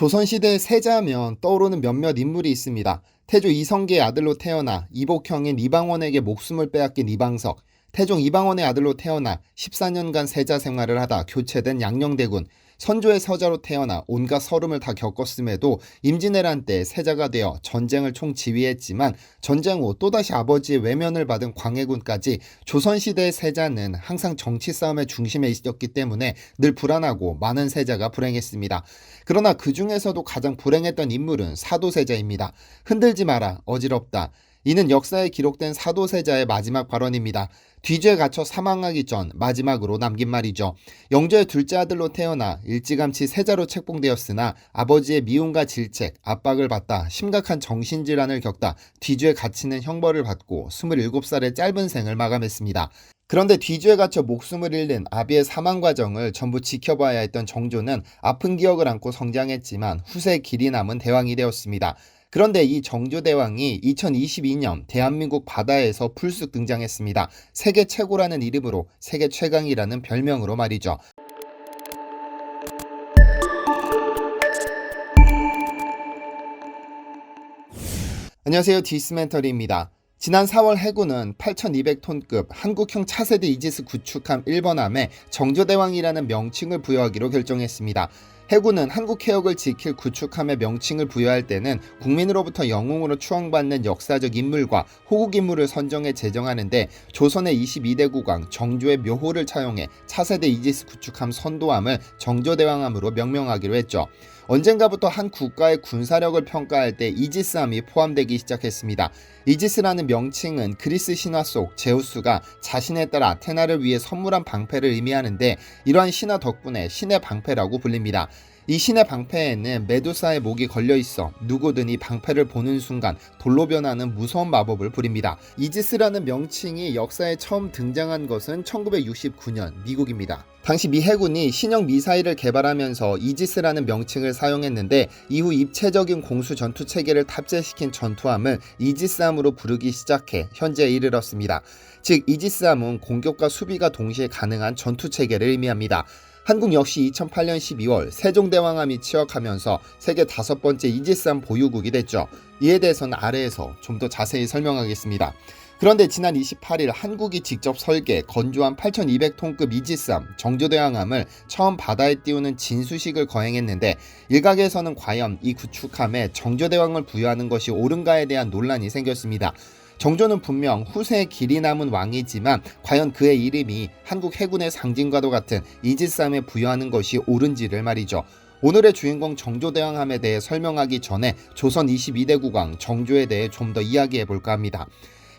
조선시대의 세자하면 떠오르는 몇몇 인물이 있습니다. 태조 이성계의 아들로 태어나 이복형인 이방원에게 목숨을 빼앗긴 이방석, 태종 이방원의 아들로 태어나 14년간 세자 생활을 하다 교체된 양녕대군, 선조의 서자로 태어나 온갖 서름을 다 겪었음에도 임진왜란 때 세자가 되어 전쟁을 총지휘했지만 전쟁 후 또다시 아버지의 외면을 받은 광해군까지 조선시대의 세자는 항상 정치 싸움의 중심에 있었기 때문에 늘 불안하고 많은 세자가 불행했습니다. 그러나 그 중에서도 가장 불행했던 인물은 사도세자입니다. 흔들지 마라, 어지럽다. 이는 역사에 기록된 사도세자의 마지막 발언입니다. 뒤죄에 갇혀 사망하기 전 마지막으로 남긴 말이죠. 영조의 둘째 아들로 태어나 일찌감치 세자로 책봉되었으나 아버지의 미움과 질책, 압박을 받다 심각한 정신질환을 겪다 뒤죄에 갇히는 형벌을 받고 27살의 짧은 생을 마감했습니다. 그런데 뒤죄에 갇혀 목숨을 잃는 아비의 사망 과정을 전부 지켜봐야 했던 정조는 아픈 기억을 안고 성장했지만 후세의 길이 남은 대왕이 되었습니다. 그런데 이 정조대왕이 2022년 대한민국 바다에서 불쑥 등장했습니다. 세계 최고라는 이름으로 세계 최강이라는 별명으로 말이죠. 안녕하세요, 디스멘터리입니다. 지난 4월 해군은 8200톤급 한국형 차세대 이지스 구축함 1번함에 정조대왕이라는 명칭을 부여하기로 결정했습니다. 해군은 한국해역을 지킬 구축함의 명칭을 부여할 때는 국민으로부터 영웅으로 추앙받는 역사적 인물과 호국 인물을 선정해 제정하는데 조선의 22대 국왕 정조의 묘호를 차용해 차세대 이지스 구축함 선도함을 정조대왕함으로 명명하기로 했죠. 언젠가부터 한 국가의 군사력을 평가할 때 이지스함이 포함되기 시작했습니다. 이지스라는 명칭은 그리스 신화 속 제우스가 자신의 딸 아테나를 위해 선물한 방패를 의미하는데 이러한 신화 덕분에 신의 방패라고 불립니다. 이 신의 방패에는 메두사의 목이 걸려있어 누구든 이 방패를 보는 순간 돌로 변하는 무서운 마법을 부립니다. 이지스라는 명칭이 역사에 처음 등장한 것은 1969년 미국입니다. 당시 미 해군이 신형 미사일을 개발하면서 이지스라는 명칭을 사용했는데 이후 입체적인 공수 전투 체계를 탑재시킨 전투함을 이지스함으로 부르기 시작해 현재에 이르렀습니다. 즉 이지스함은 공격과 수비가 동시에 가능한 전투 체계를 의미합니다. 한국 역시 2008년 12월 세종대왕함이 취역하면서 세계 5번째 이지스함 보유국이 됐죠. 이에 대해서는 아래에서 좀 더 자세히 설명하겠습니다. 그런데 지난 28일 한국이 직접 설계, 건조한 8200톤급 이지스함 정조대왕함을 처음 바다에 띄우는 진수식을 거행했는데 일각에서는 과연 이 구축함에 정조대왕을 부여하는 것이 옳은가에 대한 논란이 생겼습니다. 정조는 분명 후세의 길이 남은 왕이지만 과연 그의 이름이 한국 해군의 상징과도 같은 이지스함에 부여하는 것이 옳은지를 말이죠. 오늘의 주인공 정조대왕함에 대해 설명하기 전에 조선 22대 국왕 정조에 대해 좀 더 이야기해 볼까 합니다.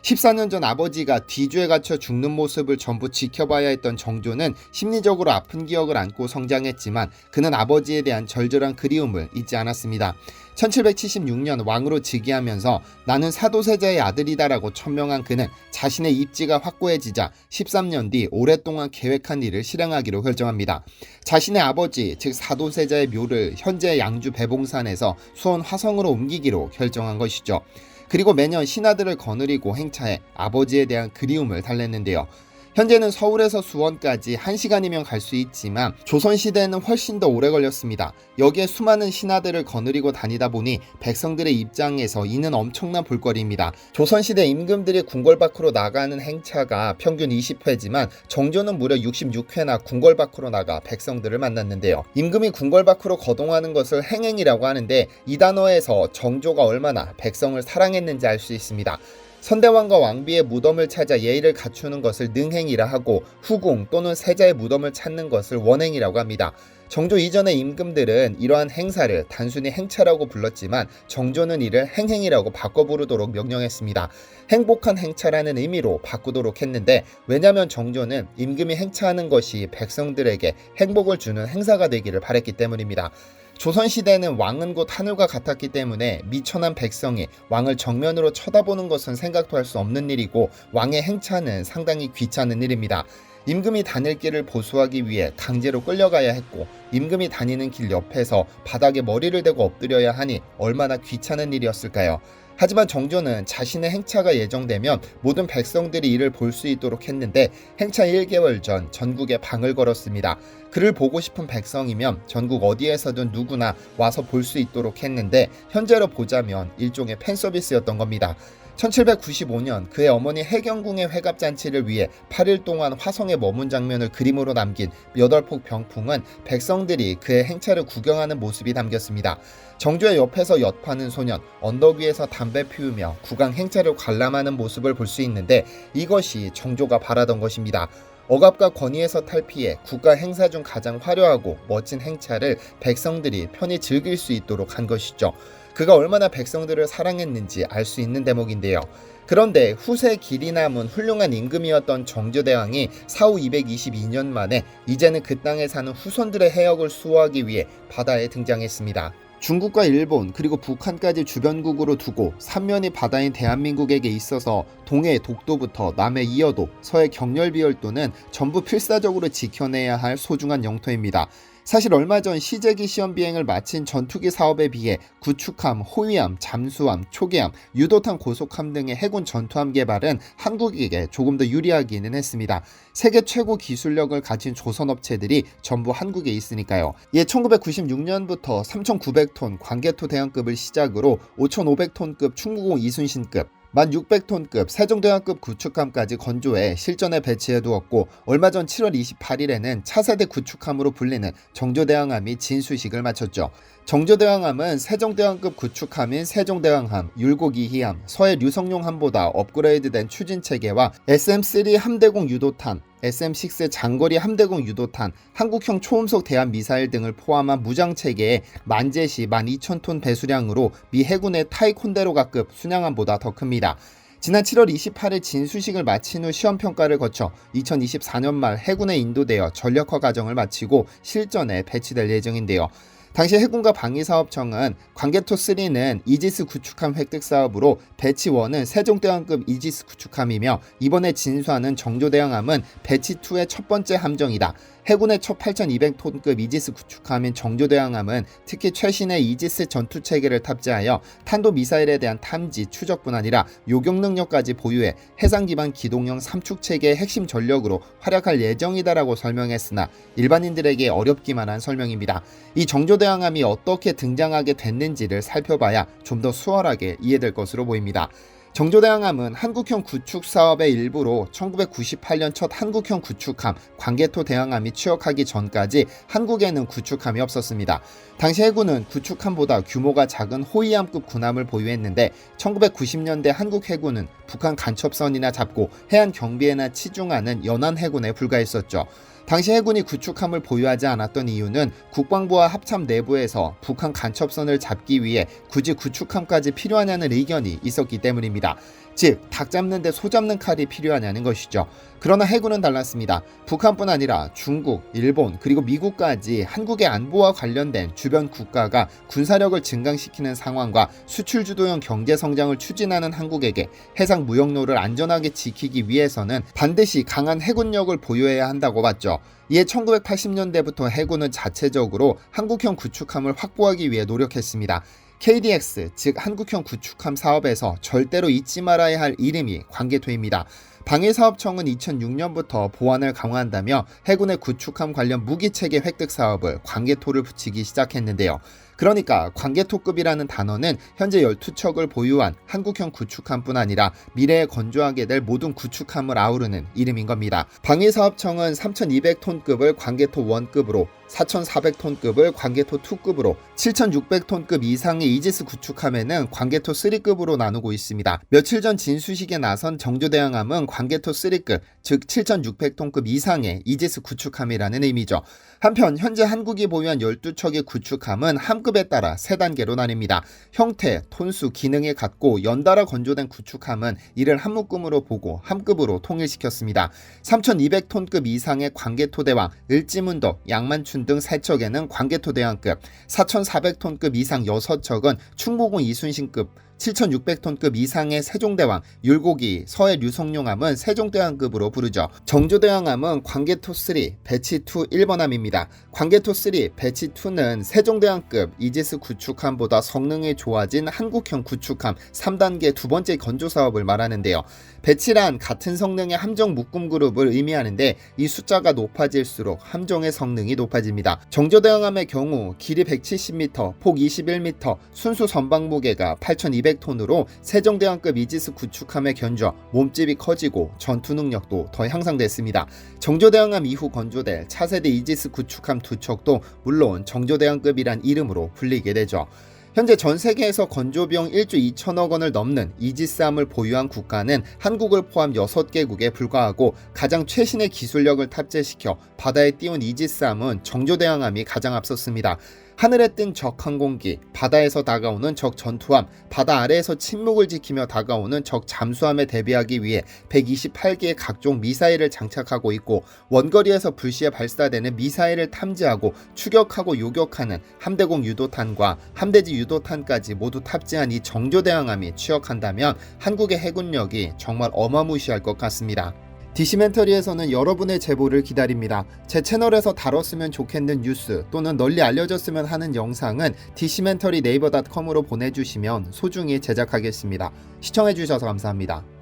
14년 전 아버지가 뒤주에 갇혀 죽는 모습을 전부 지켜봐야 했던 정조는 심리적으로 아픈 기억을 안고 성장했지만 그는 아버지에 대한 절절한 그리움을 잊지 않았습니다. 1776년 왕으로 즉위하면서 나는 사도세자의 아들이다라고 천명한 그는 자신의 입지가 확고해지자 13년 뒤 오랫동안 계획한 일을 실행하기로 결정합니다. 자신의 아버지 즉 사도세자의 묘를 현재 양주 배봉산에서 수원 화성으로 옮기기로 결정한 것이죠. 그리고 매년 신하들을 거느리고 행차해 아버지에 대한 그리움을 달랬는데요. 현재는 서울에서 수원까지 1시간이면 갈 수 있지만 조선시대에는 훨씬 더 오래 걸렸습니다. 여기에 수많은 신하들을 거느리고 다니다 보니 백성들의 입장에서 이는 엄청난 볼거리입니다. 조선시대 임금들이 궁궐 밖으로 나가는 행차가 평균 20회지만 정조는 무려 66회나 궁궐 밖으로 나가 백성들을 만났는데요. 임금이 궁궐 밖으로 거동하는 것을 행행이라고 하는데 이 단어에서 정조가 얼마나 백성을 사랑했는지 알 수 있습니다. 선대왕과 왕비의 무덤을 찾아 예의를 갖추는 것을 능행이라 하고 후궁 또는 세자의 무덤을 찾는 것을 원행이라고 합니다. 정조 이전의 임금들은 이러한 행사를 단순히 행차라고 불렀지만 정조는 이를 행행이라고 바꿔 부르도록 명령했습니다. 행복한 행차라는 의미로 바꾸도록 했는데 왜냐하면 정조는 임금이 행차하는 것이 백성들에게 행복을 주는 행사가 되기를 바랬기 때문입니다. 조선시대는 왕은 곧 하늘과 같았기 때문에 미천한 백성이 왕을 정면으로 쳐다보는 것은 생각도 할 수 없는 일이고 왕의 행차는 상당히 귀찮은 일입니다. 임금이 다닐 길을 보수하기 위해 강제로 끌려가야 했고 임금이 다니는 길 옆에서 바닥에 머리를 대고 엎드려야 하니 얼마나 귀찮은 일이었을까요? 하지만 정조는 자신의 행차가 예정되면 모든 백성들이 이를 볼 수 있도록 했는데 행차 1개월 전 전국에 방을 걸었습니다. 그를 보고 싶은 백성이면 전국 어디에서든 누구나 와서 볼 수 있도록 했는데 현재로 보자면 일종의 팬서비스였던 겁니다. 1795년 그의 어머니 해경궁의 회갑잔치를 위해 8일 동안 화성에 머문 장면을 그림으로 남긴 몇 월폭 병풍은 백성들이 그의 행차를 구경하는 모습이 담겼습니다. 정조의 옆에서 엿파는 소년, 언덕 위에서 담배 피우며 국왕 행차를 관람하는 모습을 볼 수 있는데 이것이 정조가 바라던 것입니다. 억압과 권위에서 탈피해 국가 행사 중 가장 화려하고 멋진 행차를 백성들이 편히 즐길 수 있도록 한 것이죠. 그가 얼마나 백성들을 사랑했는지 알 수 있는 대목인데요. 그런데 후세 길이 남은 훌륭한 임금이었던 정조대왕이 사후 222년 만에 이제는 그 땅에 사는 후손들의 해역을 수호하기 위해 바다에 등장했습니다. 중국과 일본 그리고 북한까지 주변국으로 두고 삼면이 바다인 대한민국에게 있어서 동해 독도부터 남해 이어도 서해 경렬비열도는 전부 필사적으로 지켜내야 할 소중한 영토입니다. 사실 얼마 전 시제기 시험 비행을 마친 전투기 사업에 비해 구축함, 호위함, 잠수함, 초계함, 유도탄 고속함 등의 해군 전투함 개발은 한국에게 조금 더 유리하기는 했습니다. 세계 최고 기술력을 가진 조선업체들이 전부 한국에 있으니까요. 이에 1996년부터 3,900톤 광개토 대형급을 시작으로 5,500톤급 충무공 이순신급, 1,600톤급 세종대왕급 구축함까지 건조해 실전에 배치해 두었고 얼마 전 7월 28일에는 차세대 구축함으로 불리는 정조대왕함이 진수식을 마쳤죠. 정조대왕함은 세종대왕급 구축함인 세종대왕함, 율곡 2희함, 서해 류성룡함보다 업그레이드된 추진체계와 SM-3 함대공 유도탄, SM-6 장거리 함대공 유도탄, 한국형 초음속 대함 미사일 등을 포함한 무장체계에 만재시 12,000톤 배수량으로 미 해군의 타이콘데로가급 순양함보다 더 큽니다. 지난 7월 28일 진수식을 마친 후 시험평가를 거쳐 2024년 말 해군에 인도되어 전력화 과정을 마치고 실전에 배치될 예정인데요. 당시 해군과 방위사업청은 광개토3는 이지스 구축함 획득 사업으로 배치1은 세종대왕급 이지스 구축함이며 이번에 진수하는 정조대왕함은 배치2의 첫 번째 함정이다. 해군의 첫 8,200톤급 이지스 구축함인 정조대왕함은 특히 최신의 이지스 전투체계를 탑재하여 탄도미사일에 대한 탐지, 추적뿐 아니라 요격 능력까지 보유해 해상 기반 기동형 삼축체계의 핵심 전력으로 활약할 예정이다라고 설명했으나 일반인들에게 어렵기만 한 설명입니다. 이 정조대왕함이 어떻게 등장하게 됐는지를 살펴봐야 좀 더 수월하게 이해될 것으로 보입니다. 정조대왕함은 한국형 구축 사업의 일부로 1998년 첫 한국형 구축함 광개토 대왕함이 취역하기 전까지 한국에는 구축함이 없었습니다. 당시 해군은 구축함보다 규모가 작은 호위함급 군함을 보유했는데 1990년대 한국 해군은 북한 간첩선이나 잡고 해안 경비에나 치중하는 연안 해군에 불과했었죠. 당시 해군이 구축함을 보유하지 않았던 이유는 국방부와 합참 내부에서 북한 간첩선을 잡기 위해 굳이 구축함까지 필요하냐는 의견이 있었기 때문입니다. 즉, 닭 잡는데 소 잡는 칼이 필요하냐는 것이죠. 그러나 해군은 달랐습니다. 북한뿐 아니라 중국, 일본, 그리고 미국까지 한국의 안보와 관련된 주변 국가가 군사력을 증강시키는 상황과 수출 주도형 경제 성장을 추진하는 한국에게 해상 무역로를 안전하게 지키기 위해서는 반드시 강한 해군력을 보유해야 한다고 봤죠. 이에 1980년대부터 해군은 자체적으로 한국형 구축함을 확보하기 위해 노력했습니다. KDX, 즉 한국형 구축함 사업에서 절대로 잊지 말아야 할 이름이 광개토입니다. 방위사업청은 2006년부터 보안을 강화한다며 해군의 구축함 관련 무기체계 획득 사업을 광개토를 붙이기 시작했는데요. 그러니까 광개토급이라는 단어는 현재 12척을 보유한 한국형 구축함뿐 아니라 미래에 건조하게 될 모든 구축함을 아우르는 이름인 겁니다. 방위사업청은 3,200톤급을 광개토 1급으로, 4,400톤급을 광개토 2급으로, 7,600톤급 이상의 이지스 구축함에는 광개토 3급으로 나누고 있습니다. 며칠 전 진수식에 나선 정조대왕함은 광개토 3급, 즉 7,600톤급 이상의 이지스 구축함이라는 의미죠. 한편 현재 한국이 보유한 12척의 구축함은 함급에 따라 3단계로 나뉩니다. 형태, 톤수, 기능에 같고 연달아 건조된 구축함은 이를 한묶음으로 보고 함급으로 통일시켰습니다. 3,200톤급 이상의 광개토대왕, 을지문덕, 양만춘 등 3척에는 광개토대왕급, 4,400톤급 이상 6척은 충무공 이순신급, 7,600톤급 이상의 세종대왕, 율곡이 서해 류성룡함은 세종대왕급으로 부르죠. 정조대왕함은 광개토3, 배치2 1번함입니다. 광개토3, 배치2는 세종대왕급 이지스 구축함보다 성능이 좋아진 한국형 구축함 3단계 두 번째 건조 사업을 말하는데요. 배치란 같은 성능의 함정 묶음 그룹을 의미하는데 이 숫자가 높아질수록 함정의 성능이 높아집니다. 정조대왕함의 경우 길이 170m, 폭 21m, 순수 선박 무게가 8,200톤으로 세종대왕급 이지스 구축함에 견져 몸집이 커지고 전투 능력도 더 향상됐습니다. 정조대왕함 이후 건조될 차세대 이지스 구축함 두 척도 물론 정조대왕급이란 이름으로 불리게 되죠. 현재 전 세계에서 건조비용 1조 2천억 원을 넘는 이지스함을 보유한 국가는 한국을 포함 6개국에 불과하고 가장 최신의 기술력을 탑재시켜 바다에 띄운 이지스함은 정조대왕함이 가장 앞섰습니다. 하늘에 뜬 적 항공기, 바다에서 다가오는 적 전투함, 바다 아래에서 침묵을 지키며 다가오는 적 잠수함에 대비하기 위해 128개의 각종 미사일을 장착하고 있고 원거리에서 불시에 발사되는 미사일을 탐지하고 추격하고 요격하는 함대공 유도탄과 함대지 유도탄까지 모두 탑재한 이 정조대왕함이 취역한다면 한국의 해군력이 정말 어마무시할 것 같습니다. 디시멘터리에서는 여러분의 제보를 기다립니다. 제 채널에서 다뤘으면 좋겠는 뉴스 또는 널리 알려졌으면 하는 영상은 디시멘터리 네이버.com으로 보내주시면 소중히 제작하겠습니다. 시청해주셔서 감사합니다.